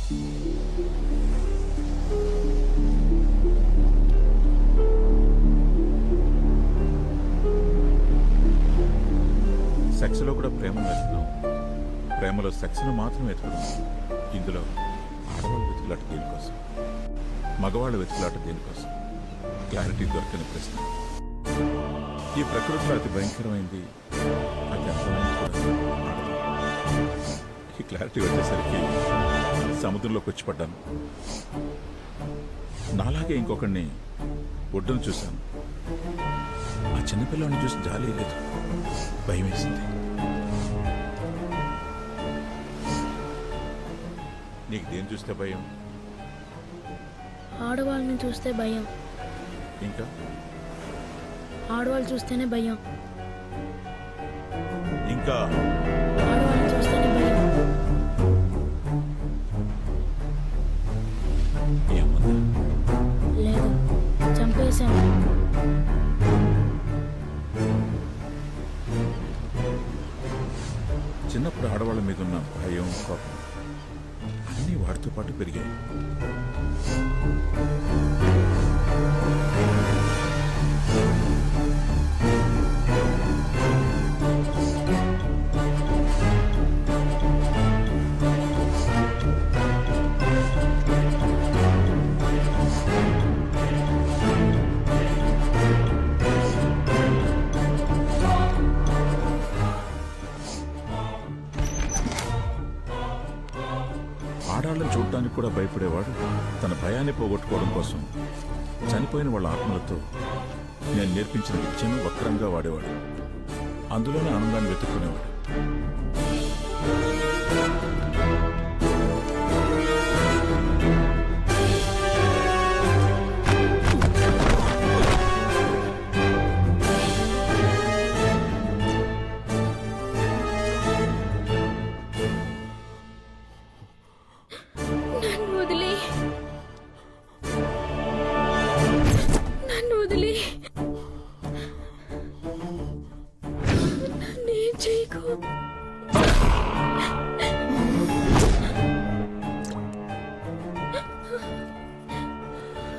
సెక్స్లో కూడా ప్రేమను వెతుకుదాం, ప్రేమలో సెక్స్ను మాత్రం వెతుకుదాం. ఇందులో ఆడవాళ్ళు వెతుకులాట దేనికోసం, మగవాళ్ళు వెతుకులాట దేనికోసం? క్లారిటీ దొరకని ప్రశ్న. ఈ ప్రకృతిలో అతి భయంకరమైంది, అతి అందమైంది కూడా ఆడవాళ్ళు. ఈ క్లారిటీ వచ్చేసరికి సముద్రంలోకి వచ్చి పడ్డాను. నాలాగే ఇంకొకడిని ఒడ్డును చూశాను. ఆ చిన్నపిల్లని చూసి జాలి లేదు, భయం వేసింది. నీకు దేని చూస్తే భయం? ఆడవాళ్ళని చూస్తే భయం. ఇంకా ఆడవాళ్ళు చూస్తేనే భయం. ఇంకా ఆడవాళ్ళని చూస్తేనే భయం. ఏమన్నా? లేదు, చంపేశాను. చిన్నప్పుడు ఆడవాళ్ళ మీద ఉన్న భయం, కోపం అన్నీ వాడితో పాటు పెరిగాయి. ఆడాళ్ళని చూడటానికి కూడా భయపడేవాడు తన భయాన్ని పోగొట్టుకోవడం కోసం చనిపోయిన వాళ్ళ ఆత్మలతో నేను నేర్పించిన విద్యను వక్రంగా వాడేవాడు. అందులోనే ఆనందాన్ని వెతుక్కునేవాడు. నన్ను వదిలి నన్నేం చేయకు.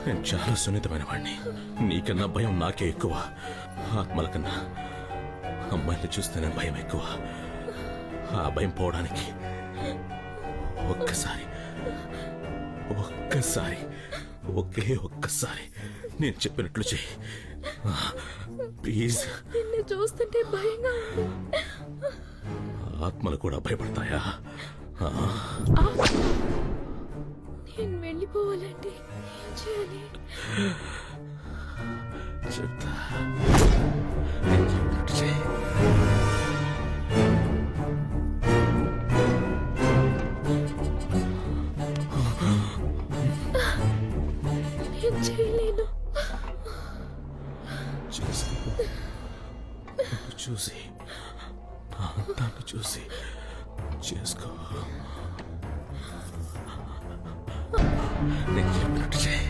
నేను చాలా సున్నితమైన వాడిని. నీకన్నా భయం నాకే ఎక్కువ. ఆత్మల కన్నా అమ్మాయిని చూస్తేనే భయం ఎక్కువ. ఆ భయం పోవడానికి ఒక్కసారి ఒకే ఒక్కసారి నేను చెప్పినట్లు చెయ్యి ప్లీజ్. నిన్ను చూస్తుంటే భయంగా ఉంది. ఆత్మలు కూడా భయపడతాయా? నేను వెళ్ళిపోవాలంటే ఏం చేయాలి? చెప్తా, నేను చెప్పినట్టు చెయ్యి. నేను చేయలేను. చూసి నా అంతాన్ని చూసి చేసుకో. నేను చెప్పినట్టు చేయి.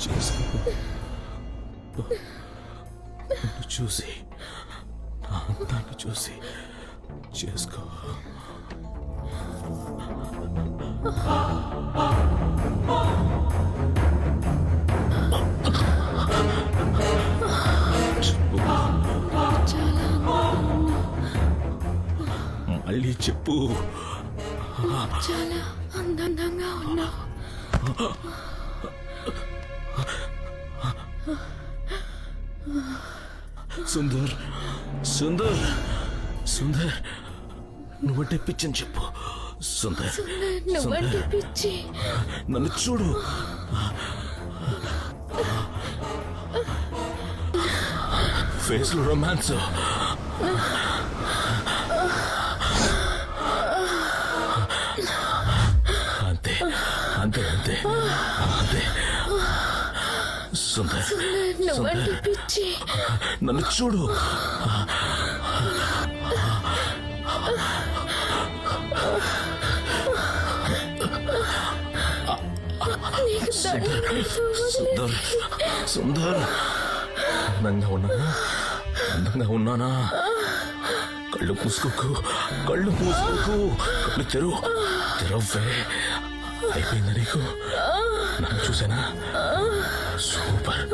చేసుకో. చూసి నా అంతాన్ని చూసి చేసుకో. మళ్ళీ చెప్పు. చాలా అందంగా ఉన్నావు. సుందర్ సుందర్ సుందర్ నువ్వంటే పిచ్చని చెప్పు. సుందర్ నువ్వంటే పిచ్చి. నన్ను చూడు. ఫేస్ లో రొమాన్స్. అంతే అంతే అంతే అంతే. సుందర్ నువ్వంటే పిచ్చి. నన్ను చూడు. నీకు దండం పెడతాను. సుందర్ సుందర్ అందంగా ఉన్నానా? అందంగా ఉన్నానా? కళ్ళు మూసుకోకు, కళ్ళు మూసుకోకు, కళ్ళు తెరవ్వే. అయిపోయిందా నీకు? నన్ను చూసానా? సూపర్.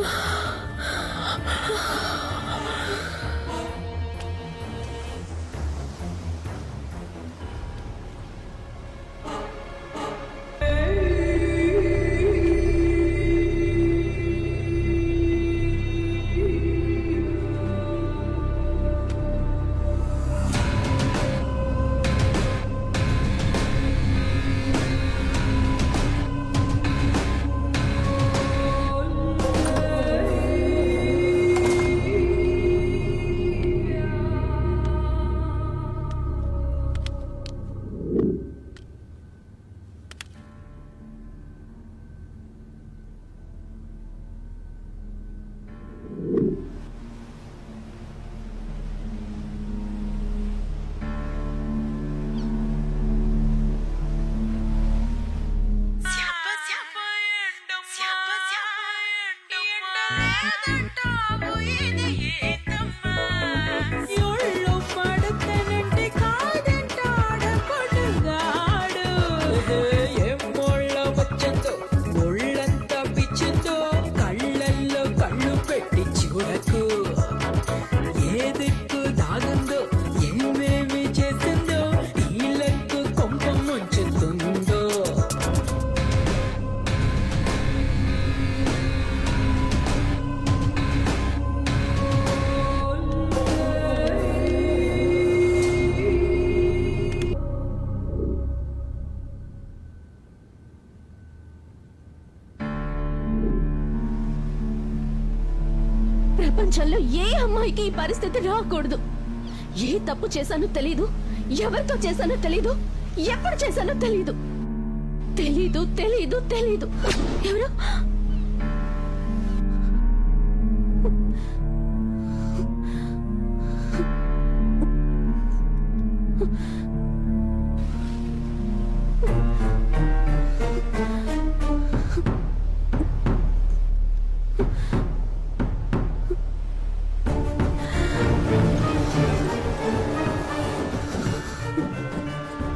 ప్రపంచంలో ఏ అమ్మాయికి ఈ పరిస్థితి రాకూడదు. ఏ తప్పు చేశానో తెలీదు, ఎవరితో చేశానో తెలీదు, ఎప్పుడు చేశానో తెలీదు. తెలీదు తెలీదు తెలీదు. ఎవరు?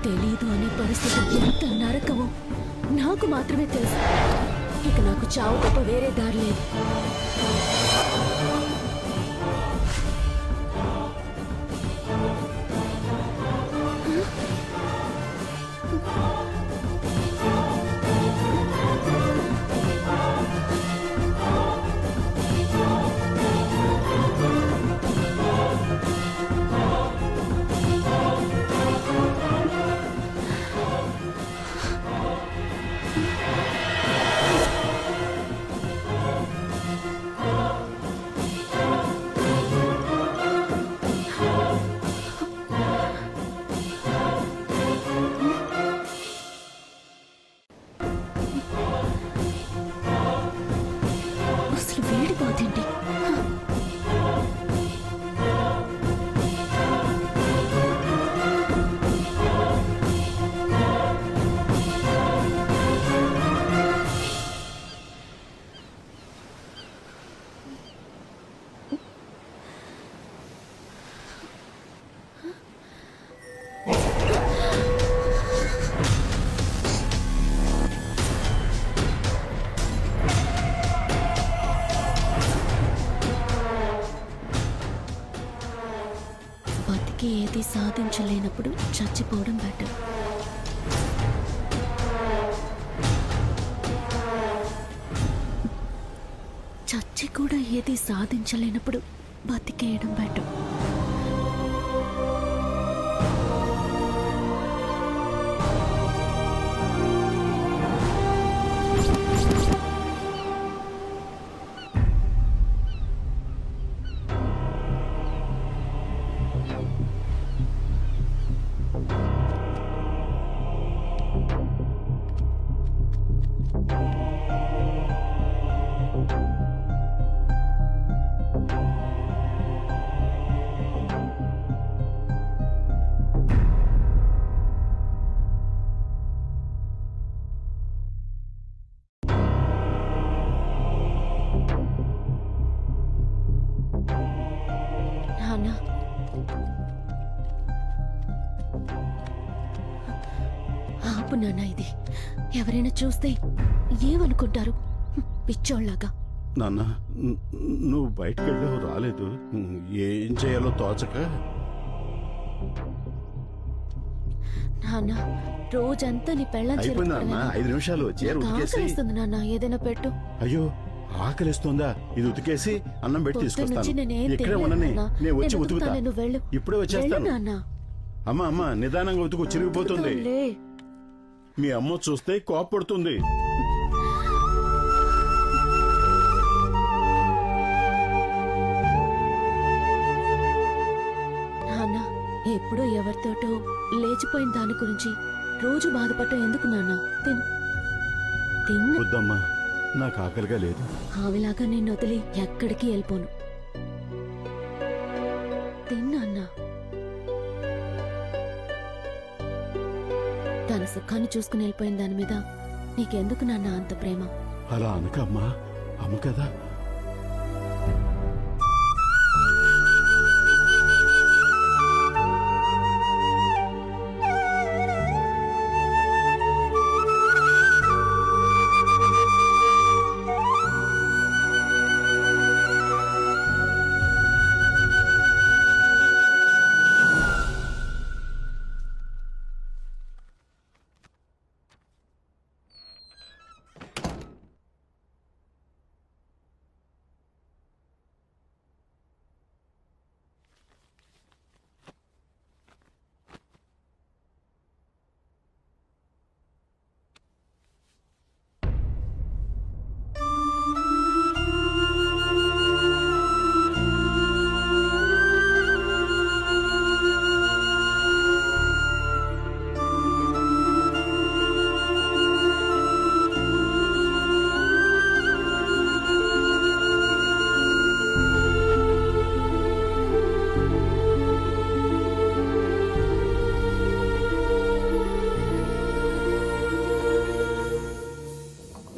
తెలీదు అనే పరిస్థితి ఎంత నరకమో నాకు మాత్రమే తెలుసు. ఇక నాకు చావు తప్ప వేరే దారి లేదు. అసలు వేడి బాధేంటి? బతికి ఏది సాధించలేనప్పుడు చచ్చిపోవడం బెటర్. చచ్చి కూడా ఏది సాధించలేనప్పుడు బతికేయడం బెటర్. తప్పు నాన్న ఇది. ఎవరైనా చూస్తే ఏమనుకుంటారు? పిచ్చోళ్ళలాగా. నాన్న నువ్వు బయటికి వెళ్ళావు, రాలేదు. ఏం చేయాలో తోచక. నాన్న రోజంతా నీ పెళ్ళం అయిపోయింది నాన్న, 5 నిమిషాలు చీర ఉతికేసి. ఆకలిస్తుంది నాన్న, ఏదైనా పెట్టు. అయ్యో ఆకలిస్తుందా? ఇది ఉతికేసి అన్నం పెట్టి పొద్దున్నుంచి తీసుకొస్తాను. నేనేం ఇక్కడే తినలేదు ఉండని, నాన్న. నేను వచ్చి నేను ఉతుకుతా. ఉతుకుతాను, నువ్వు వెళ్ళు. ఇప్పుడే వెళ్ళు వచ్చేస్తాను. నాన్న. అమ్మా నిదానంగా ఉతుకు, చిరిగిపోతుంది. ఉతుకుతానులే. మీ అమ్మ చూస్తే కోపడుతుంది. నాన్న ఎప్పుడో ఎవరితోటో లేచిపోయిన దాని గురించి రోజు బాధపడటం ఎందుకు నాన్న? తిన్ను. వద్దమ్మా, నాకు ఆకలిగా లేదు. ఆవిలాగా నేను వదిలి ఎక్కడికి వెళ్ళిపోను. తిన్నా. తన సుఖాన్ని చూసుకుని వెళ్ళిపోయిన దాని మీద నీకెందుకు నాన్న అంత ప్రేమ? అలా అనకమ్మా, అమ్మ కదా.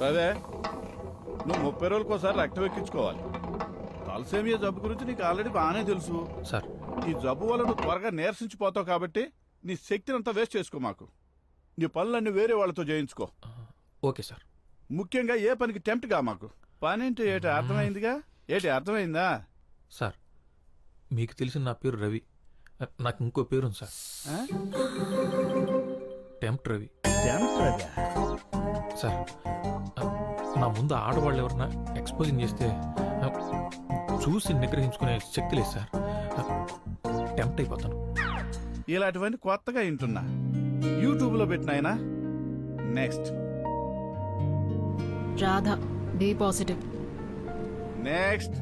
అదే నువ్వు 30 రోజులకోసారి రక్తం ఎక్కించుకోవాలి. తలసేమియా జబ్బు గురించి నీకు ఆల్రెడీ బాగానే తెలుసు సార్. ఈ జబ్బు వల్ల నువ్వు త్వరగా నీరసించిపోతావు కాబట్టి నీ శక్తిని అంతా వేస్ట్ చేసుకో. మాకు నీ పనులన్నీ వేరే వాళ్ళతో చేయించుకో. Okay sir. ముఖ్యంగా ఏ పనికి టెంప్ట్ గా. మాకు పని అంటే ఏటి అర్థమైందిగా? అర్థమైందా? సార్ మీకు తెలిసిన నా పేరు రవి. నాకు ఇంకో పేరు ఉంది సార్, ఆ? Tempt Ravi. Tempt Ravi? Sir నా ముందు ఆడవాళ్ళు ఎవరన్నా ఎక్స్పోజింగ్ చేస్తే చూసి నిగ్రహించుకునే శక్తి లేదు సార్. టెంప్ట్ అయిపోతాను. ఇలాంటివన్నీ కొత్తగా వింటున్నా. యూట్యూబ్ లో పెట్టినాయనా. Next Radha, B positive. Next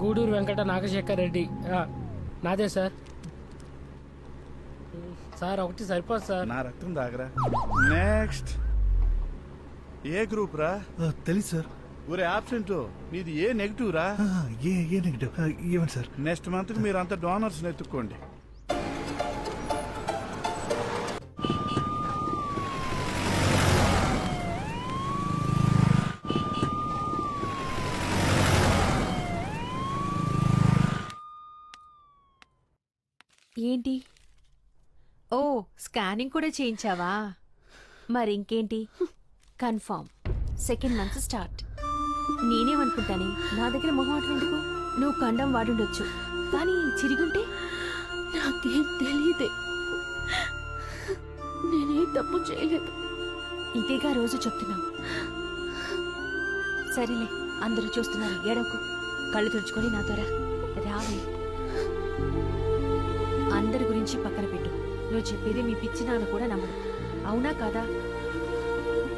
Gudur Venkata Nagasekhar Reddy. నాదే సార్. సార్ ఒకటి సరిపోదు సార్. నా రక్తం దాగరా. నెక్స్ట్ ఏ గ్రూప్ రా? తెలీదు సార్. ఒరే ఆబ్సెంట్, నీది ఏ నెగిటివ్ రా? ఏ నెగిటివ్ ఇవ్వండి సార్. నెక్స్ట్ మంత్ కి మీరు అంతా డోనర్స్ ఎత్తుక్కోండి. ఏంటి? ఓ, స్కానింగ్ కూడా చేయించావా? మరి ఇంకేంటి? Confirm second month start. నేనేమనుకుంటానే, నా దగ్గర మొహమాటం ఎందుకు? నువ్వు కండం వాడుండొచ్చు, కానీ చిరిగుంటే నాకేం తెలియదే. నేనే తప్పు చేయలేదు. ఇదేగా రోజు చెప్తున్నావు. సరేలే, అందరూ చూస్తున్నారు, ఏడవకు. కళ్ళు తుడుచుకొని నాతో రావే. అందరి గురించి పక్కన పెట్టు. నువ్వు చెప్పేది మీ పిచ్చి నాన్న కూడా నమ్మడు. అవునా కాదా?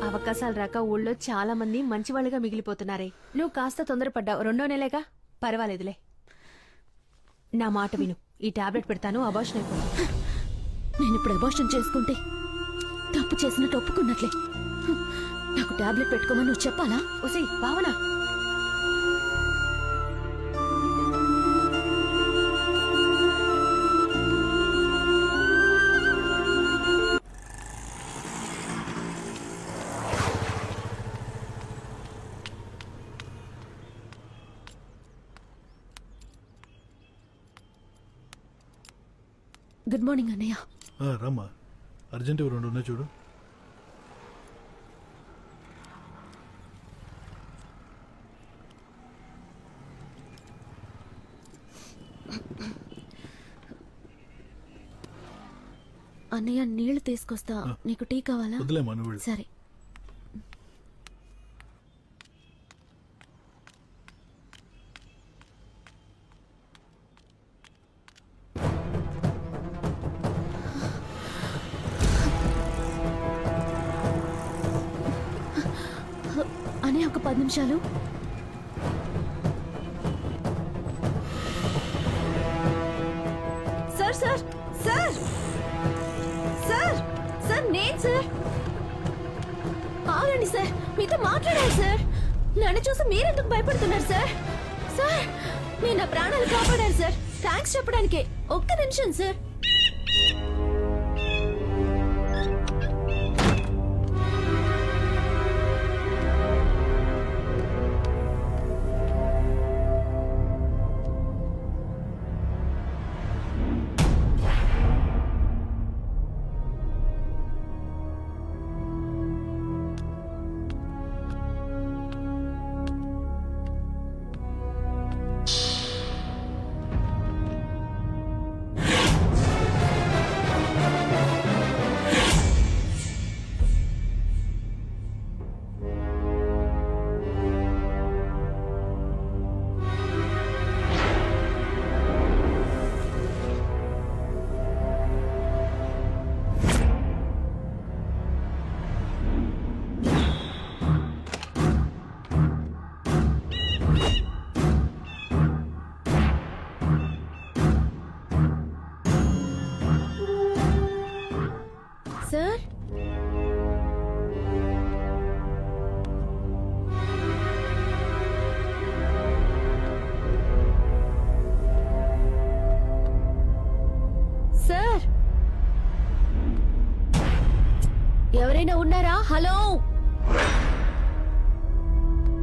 అవకాశాలు రాక ఊళ్ళో చాలా మంది మంచివాళ్ళుగా మిగిలిపోతున్నారే. నువ్వు కాస్త తొందరపడ్డావు. 2వ నెలేగా, పర్వాలేదులే. నా మాట విను. ఈ టాబ్లెట్ పెడతాను, అబార్షన్ అయిపోయి. నేను ఇప్పుడు అబార్షన్ చేసుకుంటే తప్పు చేసినట్టు ఒప్పుకున్నట్లే. నాకు టాబ్లెట్ పెట్టుకోమని నువ్వు చెప్పాలా? ఉసై భావన, గుడ్ మార్నింగ్ అన్నయ్య. రమ్మా. అర్జెంట్ 2 ఉన్నాయి చూడు. అన్నయ్య నీళ్లు తీసుకొస్తా. నీకు టీ కావాలా? వదిలేమా నువ్వు వెళ్ళు. సరే. అనే ఒక 10 నిమిషాలు. Sir sir sir sir sir నేను సార్. ఆగండి సార్, మీతో మాట్లాడాలి సార్. నన్ను చూసి మీరెందుకు భయపడుతున్నారు సార్? సార్ మీరు నా ప్రాణాలు కాపాడారు సార్. థ్యాంక్స్ చెప్పడానికే. ఒక్క నిమిషం సార్. సార్ సార్ ఎవరైనా ఉన్నారా? హలో.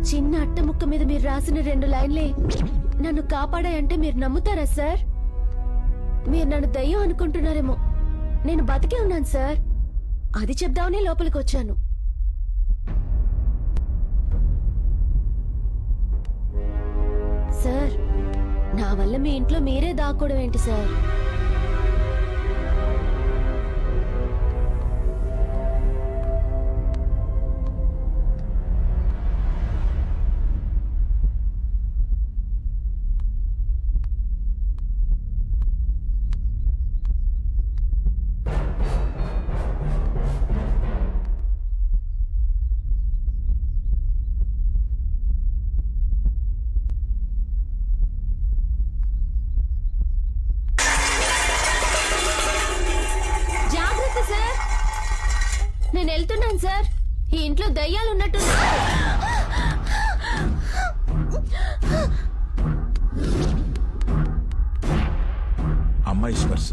చిన్న అట్ట ముక్క మీద మీరు రాసిన 2 లైన్లే నన్ను కాపాడాయంటే మీరు నమ్ముతారా సార్? మీరు నన్ను దయ్యం అనుకుంటున్నారేమో. నేను బతికే ఉన్నాను సార్. అది చెప్దామని లోపలికి వచ్చాను. సార్ నా వల్ల మీ ఇంట్లో మీరే దాక్కోవడం ఏంటి సార్? నేను వెళ్తున్నాను సార్. ఈ ఇంట్లో దయ్యాలు ఉన్నట్టు. అమ్మాయి స్పర్శ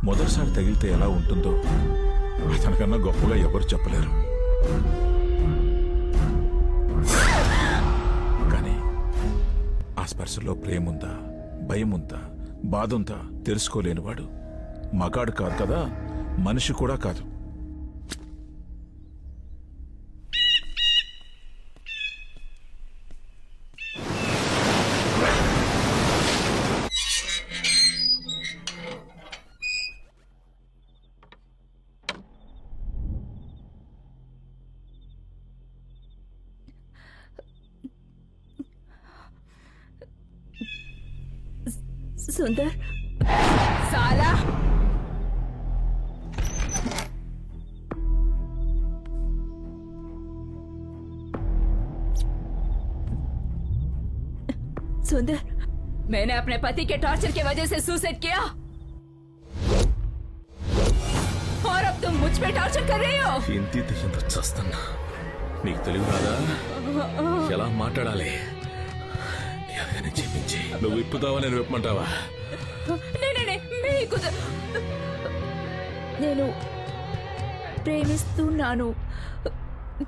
మొదటిసారి తగిలితే ఎలా ఉంటుందో అతనికన్నా గొప్పగా ఎవరు చెప్పలేరు. కానీ ఆ స్పర్శలో ప్రేముందా, భయముందా, బాధుందా తెలుసుకోలేనివాడు మగాడు కాదు కదా, మనిషి కూడా కాదు. సుందర్ సాలా सुंदर, मैंने अपने पति के टॉर्चर की वजह से सुसाइड किया और अब तुम मुझ पे टॉर्चर कर रही हो. ఇంటి దయ్యంతో చస్తున్నా. నీకు తెలివి రాదా ఎలా మాట్లాడాలి? ఎలాగైనా చెప్పించి నువ్వు విప్పుతావా, నేను విప్పమంటావా? నేను ప్రేమిస్తున్నాను.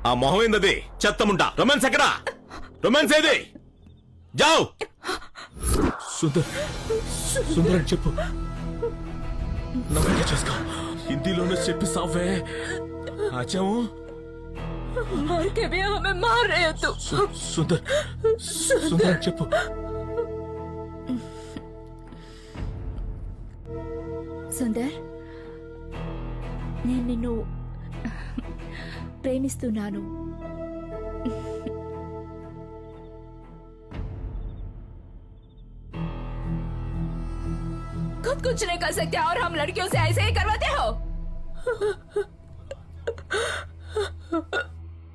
ఆ మొహం ఏందది? చెత్తముంటా. రొమాన్స్ ఎక్కడా? రొమాన్స్ ఏది? జావ్. సుందర్, సుందర్ అని చెప్పు. నమ్మకం చేసుకో. హిందీలోనే చెప్పి సావే ఆచాము मार के भी हमें मार रहे हो तुम। సుందర్ సుందర్ చెప్పు సుందర్, నేను నిన్ను ప్రేమిస్తున్నాను. खुद कुछ नहीं कर सकते और हम लड़कियों से ऐसे ही करवाते हो।